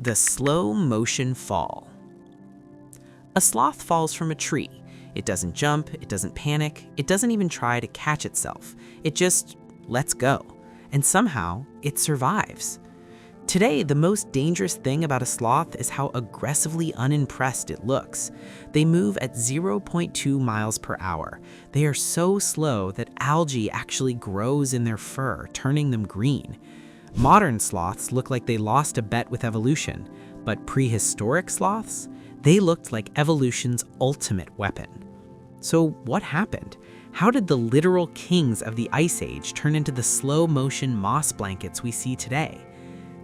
The slow motion fall. A sloth falls from a tree. It doesn't jump, it doesn't panic, it doesn't even try to catch itself. It just lets go. And somehow, it survives. Today, the most dangerous thing about a sloth is how aggressively unimpressed it looks. They move at 0.2 miles per hour. They are so slow that algae actually grows in their fur, turning them green. Modern sloths look like they lost a bet with evolution, but prehistoric sloths, they looked like evolution's ultimate weapon. So what happened? How did the literal kings of the Ice Age turn into the slow-motion moss blankets we see today?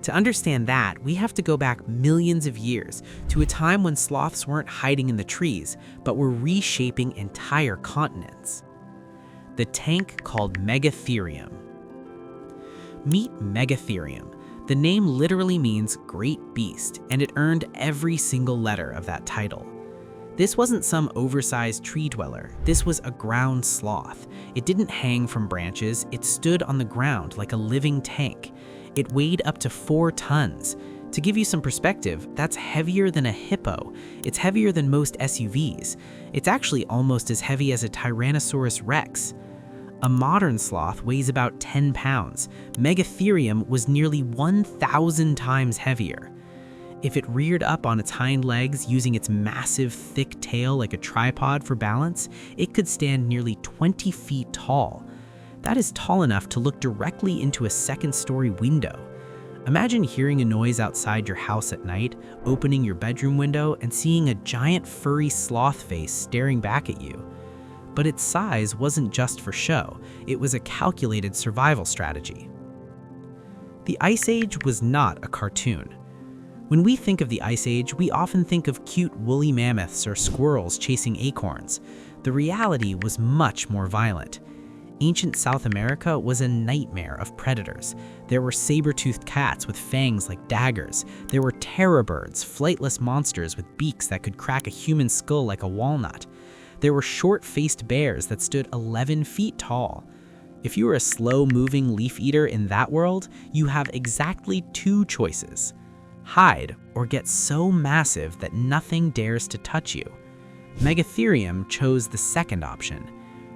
To understand that, we have to go back millions of years to a time when sloths weren't hiding in the trees, but were reshaping entire continents. The tank called Megatherium. Meet Megatherium. The name literally means great beast, and it earned every single letter of that title. This wasn't some oversized tree dweller. This was a ground sloth. It didn't hang from branches. It stood on the ground like a living tank. It weighed up to 4 tons. To give you some perspective, that's heavier than a hippo. It's heavier than most SUVs. It's actually almost as heavy as a Tyrannosaurus Rex. A modern sloth weighs about 10 pounds. Megatherium was nearly 1,000 times heavier. If it reared up on its hind legs using its massive, thick tail like a tripod for balance, it could stand nearly 20 feet tall. That is tall enough to look directly into a second-story window. Imagine hearing a noise outside your house at night, opening your bedroom window, and seeing a giant furry sloth face staring back at you. But its size wasn't just for show, it was a calculated survival strategy. The Ice Age was not a cartoon. When we think of the Ice Age, we often think of cute woolly mammoths or squirrels chasing acorns. The reality was much more violent. Ancient South America was a nightmare of predators. There were saber-toothed cats with fangs like daggers. There were terror birds, flightless monsters with beaks that could crack a human skull like a walnut. There were short-faced bears that stood 11 feet tall. If you were a slow-moving leaf eater in that world, you have exactly 2 choices. Hide or get so massive that nothing dares to touch you. Megatherium chose the second option.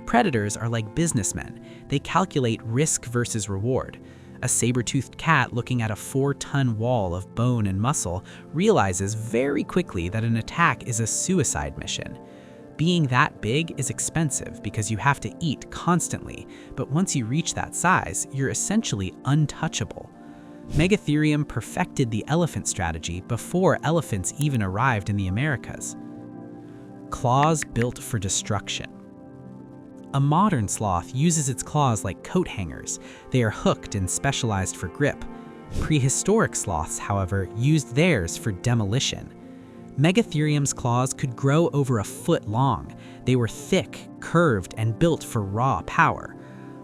Predators are like businessmen. They calculate risk versus reward. A saber-toothed cat looking at a 4-ton wall of bone and muscle realizes very quickly that an attack is a suicide mission. Being that big is expensive because you have to eat constantly, but once you reach that size, you're essentially untouchable. Megatherium perfected the elephant strategy before elephants even arrived in the Americas. Claws built for destruction. A modern sloth uses its claws like coat hangers. They are hooked and specialized for grip. Prehistoric sloths, however, used theirs for demolition. Megatherium's claws could grow over a foot long. They were thick, curved, and built for raw power.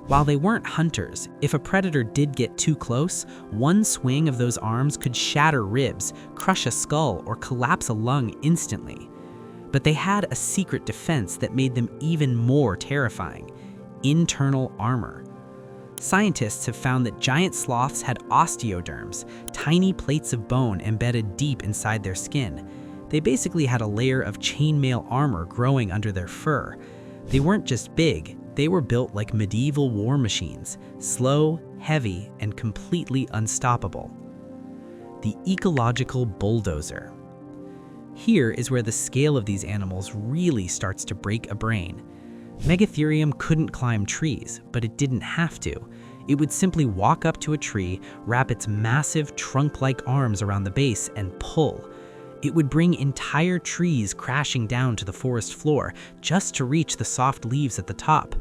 While they weren't hunters, if a predator did get too close, one swing of those arms could shatter ribs, crush a skull, or collapse a lung instantly. But they had a secret defense that made them even more terrifying: internal armor. Scientists have found that giant sloths had osteoderms, tiny plates of bone embedded deep inside their skin. They basically had a layer of chainmail armor growing under their fur. They weren't just big, they were built like medieval war machines, slow, heavy, and completely unstoppable. The ecological bulldozer. Here is where the scale of these animals really starts to break a brain. Megatherium couldn't climb trees, but it didn't have to. It would simply walk up to a tree, wrap its massive trunk-like arms around the base, and pull. It would bring entire trees crashing down to the forest floor just to reach the soft leaves at the top.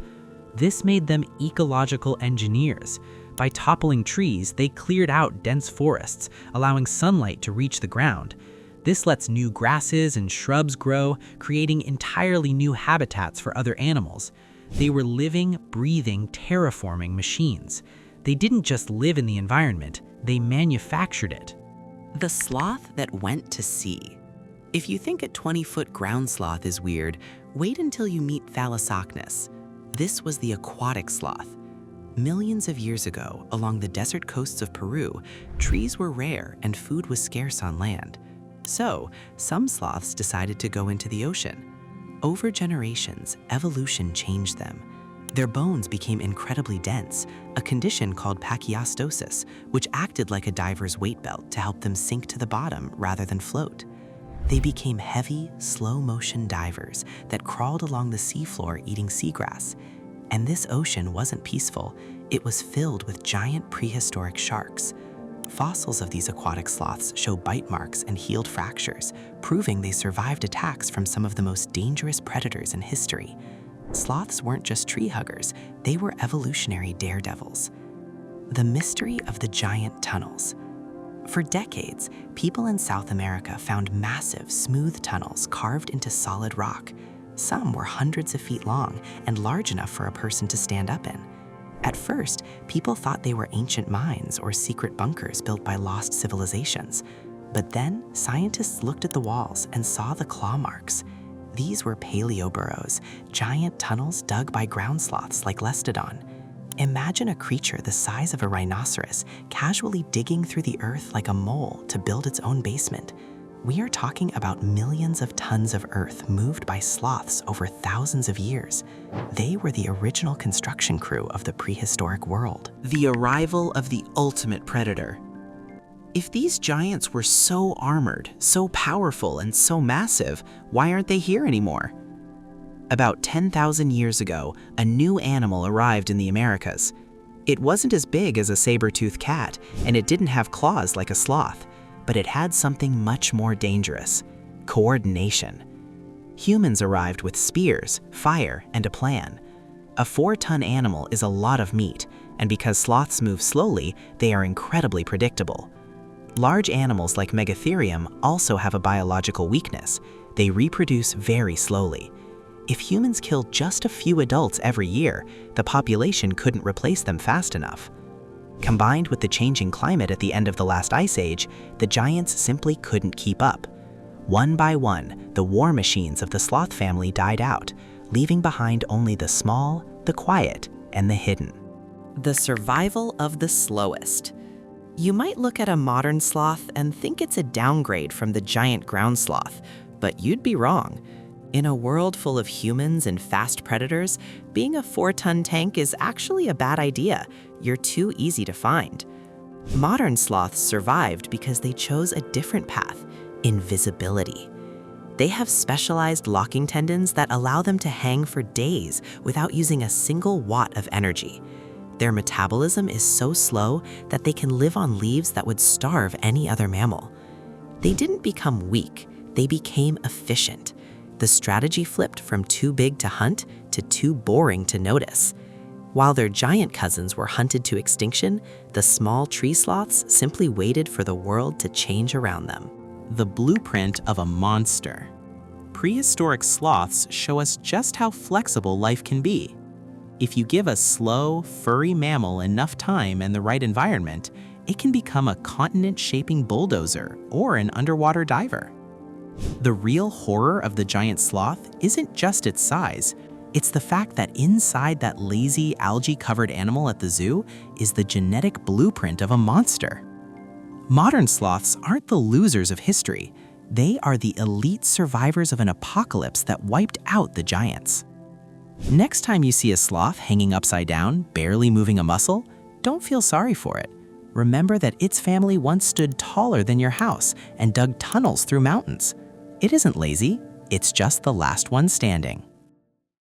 This made them ecological engineers. By toppling trees, they cleared out dense forests, allowing sunlight to reach the ground. This lets new grasses and shrubs grow, creating entirely new habitats for other animals. They were living, breathing, terraforming machines. They didn't just live in the environment, they manufactured it. The sloth that went to sea. If you think a 20-foot ground sloth is weird, wait until you meet Thalassocnus. This was the aquatic sloth. Millions of years ago, along the desert coasts of Peru, trees were rare and food was scarce on land. So, some sloths decided to go into the ocean. Over generations, evolution changed them. Their bones became incredibly dense, a condition called pachyostosis, which acted like a diver's weight belt to help them sink to the bottom rather than float. They became heavy, slow-motion divers that crawled along the seafloor eating seagrass. And this ocean wasn't peaceful. It was filled with giant prehistoric sharks. Fossils of these aquatic sloths show bite marks and healed fractures, proving they survived attacks from some of the most dangerous predators in history. Sloths weren't just tree huggers, they were evolutionary daredevils. The mystery of the giant tunnels. For decades, people in South America found massive, smooth tunnels carved into solid rock. Some were hundreds of feet long and large enough for a person to stand up in. At first, people thought they were ancient mines or secret bunkers built by lost civilizations. But then, scientists looked at the walls and saw the claw marks. These were paleoburrows, giant tunnels dug by ground sloths like Lestodon. Imagine a creature the size of a rhinoceros casually digging through the earth like a mole to build its own basement. We are talking about millions of tons of earth moved by sloths over thousands of years. They were the original construction crew of the prehistoric world. The arrival of the ultimate predator. If these giants were so armored, so powerful, and so massive, why aren't they here anymore? About 10,000 years ago, a new animal arrived in the Americas. It wasn't as big as a saber-toothed cat, and it didn't have claws like a sloth, but it had something much more dangerous: coordination. Humans arrived with spears, fire, and a plan. A 4-ton animal is a lot of meat, and because sloths move slowly, they are incredibly predictable. Large animals like Megatherium also have a biological weakness. They reproduce very slowly. If humans killed just a few adults every year, the population couldn't replace them fast enough. Combined with the changing climate at the end of the last ice age, the giants simply couldn't keep up. One by one, the war machines of the sloth family died out, leaving behind only the small, the quiet, and the hidden. The survival of the slowest. You might look at a modern sloth and think it's a downgrade from the giant ground sloth, but you'd be wrong. In a world full of humans and fast predators, being a 4-ton tank is actually a bad idea. You're too easy to find. Modern sloths survived because they chose a different path: invisibility. They have specialized locking tendons that allow them to hang for days without using a single watt of energy. Their metabolism is so slow that they can live on leaves that would starve any other mammal. They didn't become weak, they became efficient. The strategy flipped from too big to hunt to too boring to notice. While their giant cousins were hunted to extinction, the small tree sloths simply waited for the world to change around them. The blueprint of a monster. Prehistoric sloths show us just how flexible life can be. If you give a slow, furry mammal enough time and the right environment, it can become a continent-shaping bulldozer or an underwater diver. The real horror of the giant sloth isn't just its size. It's the fact that inside that lazy, algae-covered animal at the zoo is the genetic blueprint of a monster. Modern sloths aren't the losers of history. They are the elite survivors of an apocalypse that wiped out the giants. Next time you see a sloth hanging upside down, barely moving a muscle, don't feel sorry for it. Remember that its family once stood taller than your house and dug tunnels through mountains. It isn't lazy, it's just the last one standing.